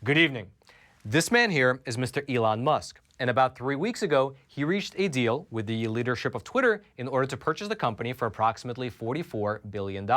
Good evening. This man here is Mr. Elon Musk. And about 3 weeks ago, he reached a deal with the leadership of Twitter in order to purchase the company for approximately $44 billion.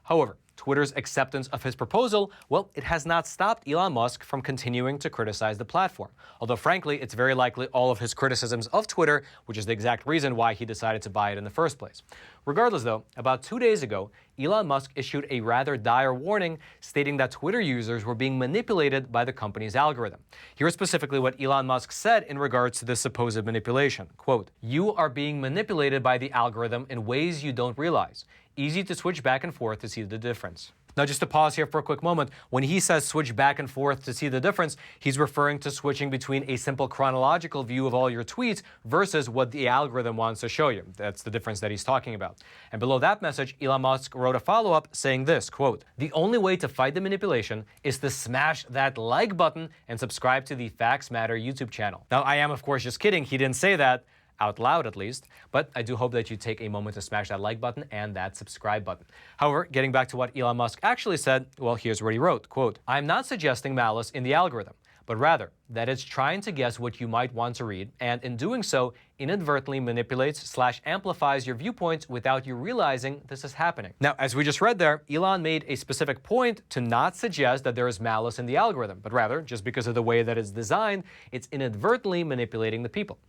However, Twitter's acceptance of his proposal, well, it has not stopped Elon Musk from continuing to criticize the platform. Although, frankly, it's very likely all of his criticisms of Twitter, which is the exact reason why he decided to buy it in the first place. Regardless, though, about 2 days ago, Elon Musk issued a rather dire warning stating that Twitter users were being manipulated by the company's algorithm. Here's specifically what Elon Musk said in regards to this supposed manipulation. Quote, "You are being manipulated by the algorithm in ways you don't realize. Easy to switch back and forth to see the difference." Now, just to pause here for a quick moment, when he says switch back and forth to see the difference, he's referring to switching between a simple chronological view of all your tweets versus what the algorithm wants to show you. That's the difference that he's talking about. And below that message, Elon Musk wrote a follow-up saying this, quote, "The only way to fight the manipulation is to smash that like button and subscribe to the Facts Matter YouTube channel." Now, I am, of course, just kidding. He didn't say that. Out loud at least, but I do hope that you take a moment to smash that like button and that subscribe button. However, getting back to what Elon Musk actually said, well, here's what he wrote, quote, "I'm not suggesting malice in the algorithm, but rather that it's trying to guess what you might want to read, and in doing so, inadvertently manipulates/amplifies your viewpoints without you realizing this is happening." Now, as we just read there, Elon made a specific point to not suggest that there is malice in the algorithm, but rather, just because of the way that it's designed, it's inadvertently manipulating the people.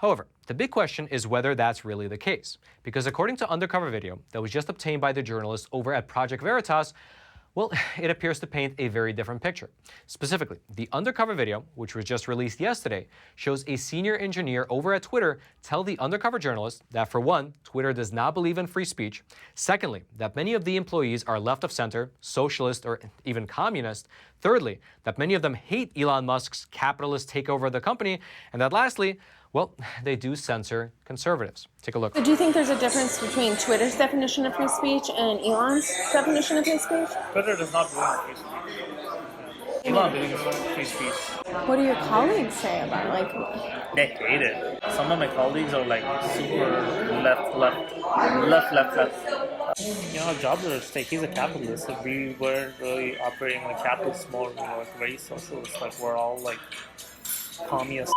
However, the big question is whether that's really the case, because according to undercover video that was just obtained by the journalists over at Project Veritas, well, it appears to paint a very different picture. Specifically, the undercover video, which was just released yesterday, shows a senior engineer over at Twitter tell the undercover journalist that, for one, Twitter does not believe in free speech. Secondly, that many of the employees are left of center, socialist, or even communist. Thirdly, that many of them hate Elon Musk's capitalist takeover of the company. And that lastly, well, they do censor conservatives. Take a look. Do you think there's a difference between Twitter's definition of free speech and Elon's definition of free speech? Twitter does not believe in free speech. Elon believes in free speech. What do your colleagues say about it? They hate it. Some of my colleagues are like super left. You know, our jobs are at stake. He's a capitalist. If we weren't really operating like capitalist mode, we were very socialist. Like, we're all like communist.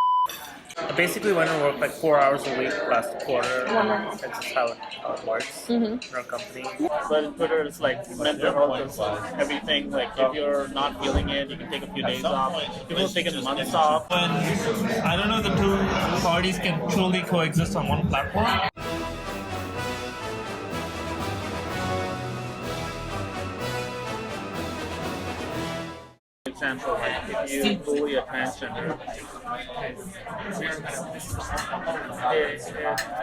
I basically went to work like 4 hours a week last quarter. That's just how it works in our company. But Twitter is like mental health is everything. Like, if you're not feeling it, you can take a few days off. People have taken months off. And I don't know if the two parties can truly coexist on one platform. Example, like if you bully a transgender, if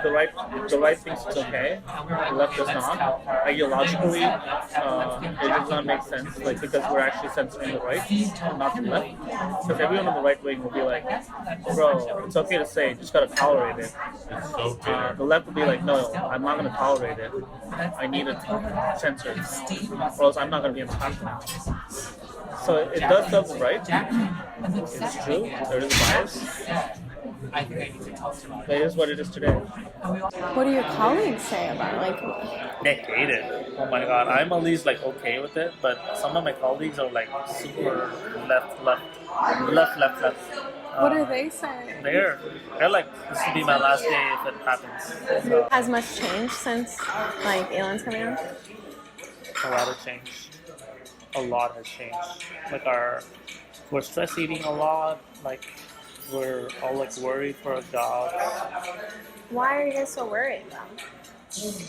the right thinks it's okay, the left does not. Ideologically, it does not make sense. Like, because we're actually censoring the right, not the left. Because everyone on the right wing will be like, "Bro, it's okay to say, you just gotta tolerate it." The left will be like, "No, I'm not gonna tolerate it. I need it censored, or else I'm not gonna be on the platform." So it does serve the right. It's true. There is a bias. But it is what it is today. What do your colleagues say about it? They hate it. Oh my god. I'm at least like okay with it, but some of my colleagues are like super left. What are they saying? They're like, this will be my last day if it happens. So, Has much changed since like Elon's coming out? a lot has changed. A lot has changed. Like, we're stress eating a lot. Like, we're all like worried for our jobs. Why are you guys so worried though?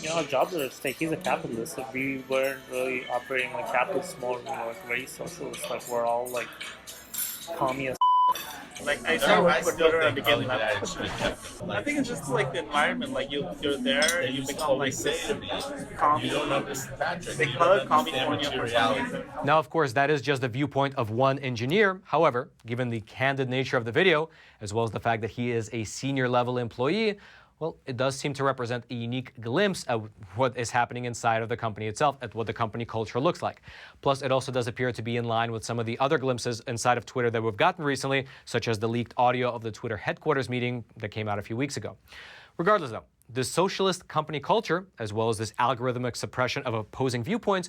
You know, our jobs are at stake. He's a capitalist. If we weren't really operating like capitalist mode, we were very socialist. Like, we're all like communist. Like, I started working for Twitter and became left. I think it's just like the environment. Like, you're there and you become like this commie. They call it California for some reason. Now, of course, that is just the viewpoint of one engineer. However, given the candid nature of the video, as well as the fact that he is a senior level employee, well, it does seem to represent a unique glimpse of what is happening inside of the company itself, at what the company culture looks like. Plus, it also does appear to be in line with some of the other glimpses inside of Twitter that we've gotten recently, such as the leaked audio of the Twitter headquarters meeting that came out a few weeks ago. Regardless, though, the socialist company culture, as well as this algorithmic suppression of opposing viewpoints,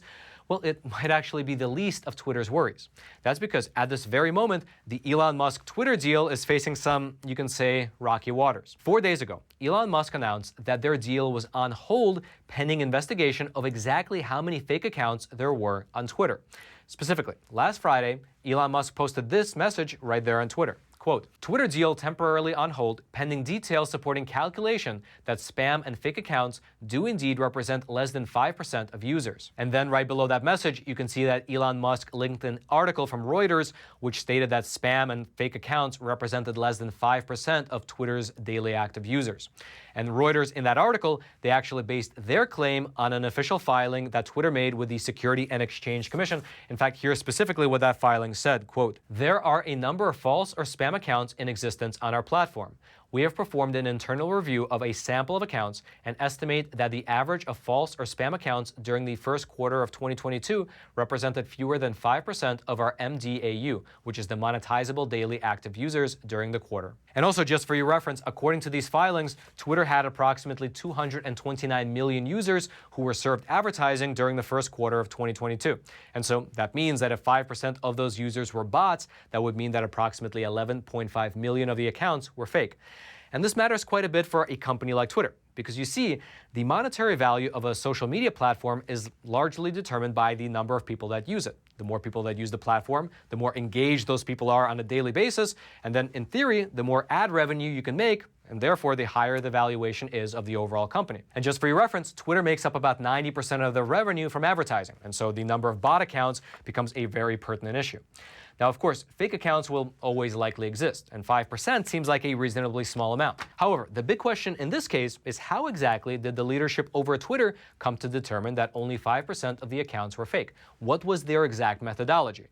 Well, it might actually be the least of Twitter's worries. That's because at this very moment, the Elon Musk Twitter deal is facing some, you can say, rocky waters. 4 days ago, Elon Musk announced that their deal was on hold pending investigation of exactly how many fake accounts there were on Twitter. Specifically, last Friday, Elon Musk posted this message right there on Twitter. Quote, Twitter deal temporarily on hold pending details supporting calculation that spam and fake accounts do indeed represent less than 5% of users. And then right below that message, you can see that Elon Musk linked an article from Reuters, which stated that spam and fake accounts represented less than 5% of Twitter's daily active users. And Reuters, in that article, they actually based their claim on an official filing that Twitter made with the Security and Exchange Commission. In fact, here's specifically what that filing said, quote, there are a number of false or spam accounts in existence on our platform. We have performed an internal review of a sample of accounts and estimate that the average of false or spam accounts during the first quarter of 2022 represented fewer than 5% of our MDAU, which is the monetizable daily active users during the quarter. And also, just for your reference, according to these filings, Twitter had approximately 229 million users who were served advertising during the first quarter of 2022. And so that means that if 5% of those users were bots, that would mean that approximately 11.5 million of the accounts were fake. And this matters quite a bit for a company like Twitter, because you see, the monetary value of a social media platform is largely determined by the number of people that use it. The more people that use the platform, the more engaged those people are on a daily basis, and then in theory, the more ad revenue you can make, and therefore the higher the valuation is of the overall company. And just for your reference, Twitter makes up about 90% of the revenue from advertising, and so the number of bot accounts becomes a very pertinent issue. Now, of course, fake accounts will always likely exist, and 5% seems like a reasonably small amount. However, the big question in this case is how exactly did the leadership over at Twitter come to determine that only 5% of the accounts were fake? What was their exact methodology?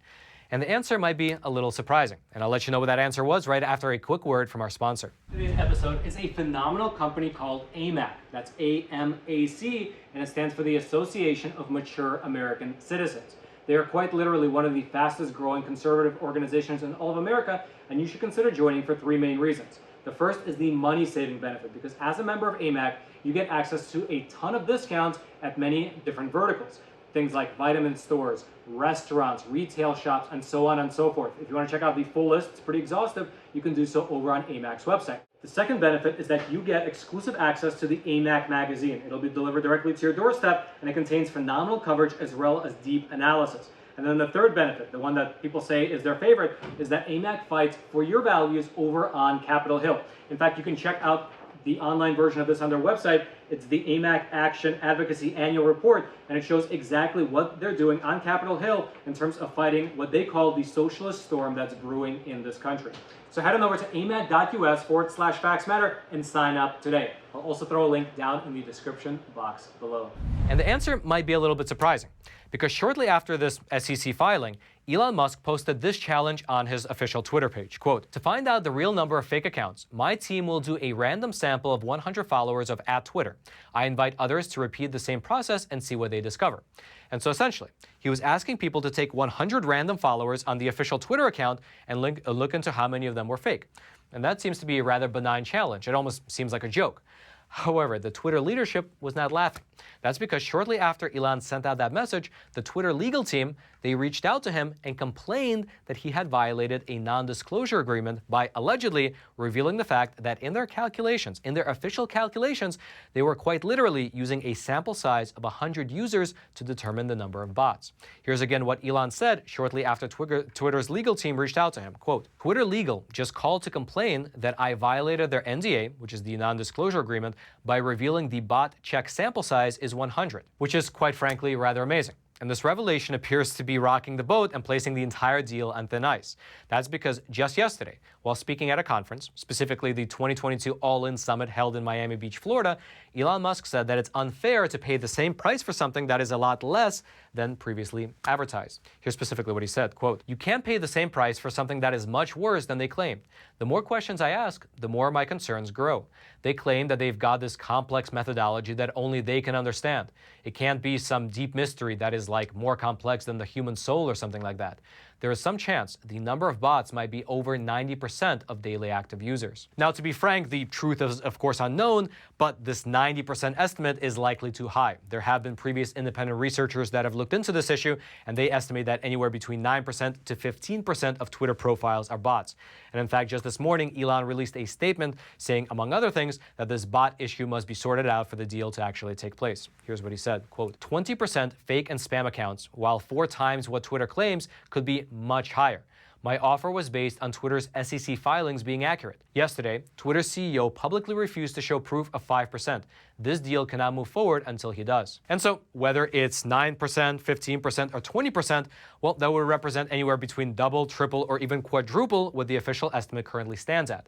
And the answer might be a little surprising, and I'll let you know what that answer was right after a quick word from our sponsor. Today's episode is a phenomenal company called AMAC. That's AMAC, and it stands for the Association of Mature American Citizens. They are quite literally one of the fastest growing conservative organizations in all of America, and you should consider joining for 3 main reasons. The first is the money saving benefit, because as a member of AMAC, you get access to a ton of discounts at many different verticals. Things like vitamin stores, restaurants, retail shops, and so on and so forth. If you want to check out the full list, it's pretty exhaustive, you can do so over on AMAC's website. The second benefit is that you get exclusive access to the AMAC magazine. It'll be delivered directly to your doorstep, and it contains phenomenal coverage as well as deep analysis. And then the third benefit, the one that people say is their favorite, is that AMAC fights for your values over on Capitol Hill. In fact, you can check out the online version of this on their website. It's the AMAC Action Advocacy Annual Report, and it shows exactly what they're doing on Capitol Hill in terms of fighting what they call the socialist storm that's brewing in this country. So head on over to amac.us/factsmatter and sign up today. I'll also throw a link down in the description box below. And the answer might be a little bit surprising, because shortly after this SEC filing, Elon Musk posted this challenge on his official Twitter page. Quote, to find out the real number of fake accounts, my team will do a random sample of 100 followers of @Twitter. I invite others to repeat the same process and see what they discover. And so essentially, he was asking people to take 100 random followers on the official Twitter account and look into how many of them were fake. And that seems to be a rather benign challenge. It almost seems like a joke. However, the Twitter leadership was not laughing. That's because shortly after Elon sent out that message, the Twitter legal team, they reached out to him and complained that he had violated a non-disclosure agreement by allegedly revealing the fact that in their calculations, in their official calculations, they were quite literally using a sample size of 100 users to determine the number of bots. Here's again what Elon said shortly after Twitter's legal team reached out to him. Quote, Twitter legal just called to complain that I violated their NDA, which is the non-disclosure agreement, by revealing the bot check sample size is 100, which is quite frankly rather amazing. And this revelation appears to be rocking the boat and placing the entire deal on thin ice. That's because just yesterday, while speaking at a conference, specifically the 2022 All-In Summit held in Miami Beach, Florida, Elon Musk said that it's unfair to pay the same price for something that is a lot less than previously advertised. Here's specifically what he said, quote, you can't pay the same price for something that is much worse than they claim. The more questions I ask, the more my concerns grow. They claim that they've got this complex methodology that only they can understand. It can't be some deep mystery that is like more complex than the human soul or something like that. there is some chance the number of bots might be over 90% of daily active users. Now, to be frank, the truth is of course unknown, but this 90% estimate is likely too high. There have been previous independent researchers that have looked into this issue, and they estimate that anywhere between 9% to 15% of Twitter profiles are bots. And in fact, just this morning, Elon released a statement saying, among other things, that this bot issue must be sorted out for the deal to actually take place. Here's what he said, quote, 20% fake and spam accounts, while 4 times what Twitter claims, could be much higher. My offer was based on Twitter's SEC filings being accurate. Yesterday, Twitter's CEO publicly refused to show proof of 5%. This deal cannot move forward until he does. And so, whether it's 9%, 15%, or 20%, well, that would represent anywhere between double, triple, or even quadruple what the official estimate currently stands at,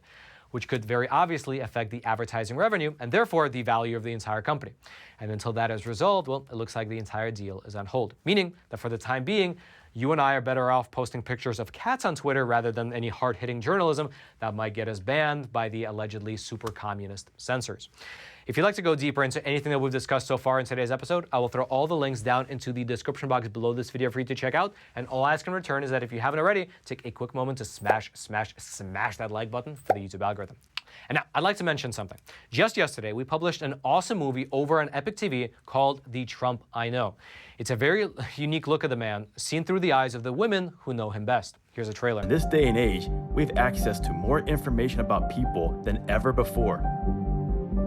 which could very obviously affect the advertising revenue and therefore the value of the entire company. And until that is resolved, well, it looks like the entire deal is on hold, meaning that for the time being, you and I are better off posting pictures of cats on Twitter rather than any hard-hitting journalism that might get us banned by the allegedly super communist censors. If you'd like to go deeper into anything that we've discussed so far in today's episode, I will throw all the links down into the description box below this video for you to check out. And all I ask in return is that if you haven't already, take a quick moment to smash that like button for the YouTube algorithm. And now, I'd like to mention something. Just yesterday, we published an awesome movie over on Epic TV called The Trump I Know. It's a very unique look at the man, seen through the eyes of the women who know him best. Here's a trailer. In this day and age, we have access to more information about people than ever before.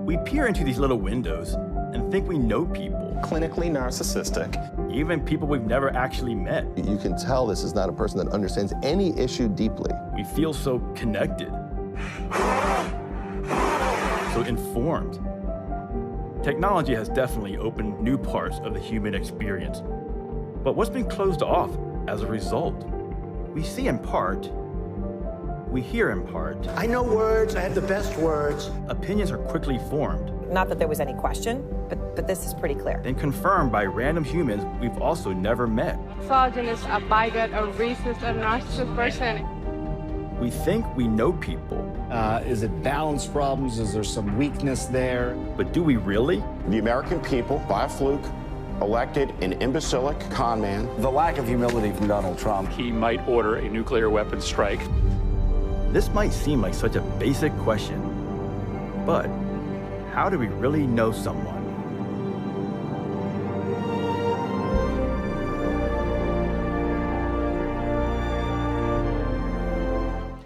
We peer into these little windows and think we know people. Clinically narcissistic. Even people we've never actually met. You can tell this is not a person that understands any issue deeply. We feel so connected. So informed. Technology has definitely opened new parts of the human experience. But what's been closed off as a result? We see in part, we hear in part. I know words, I have the best words. Opinions are quickly formed. Not that there was any question, but this is pretty clear. Then confirmed by random humans we've also never met. Misogynist, a bigot, a racist, a narcissist person. We think we know people. Is it balance problems? Is there some weakness there? But do we really? The American people, by a fluke, elected an imbecilic con man. The lack of humility from Donald Trump. He might order a nuclear weapons strike. This might seem like such a basic question, but how do we really know someone?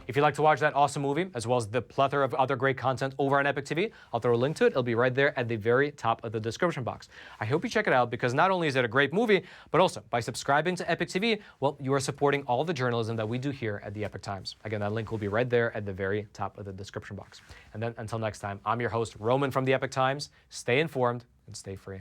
If you'd like to watch that awesome movie, as well as the plethora of other great content over on Epic TV, I'll throw a link to it. It'll be right there at the very top of the description box. I hope you check it out because not only is it a great movie, but also by subscribing to Epic TV, well, you are supporting all the journalism that we do here at the Epic Times. Again, that link will be right there at the very top of the description box. And then until next time, I'm your host, Roman from the Epic Times. Stay informed and stay free.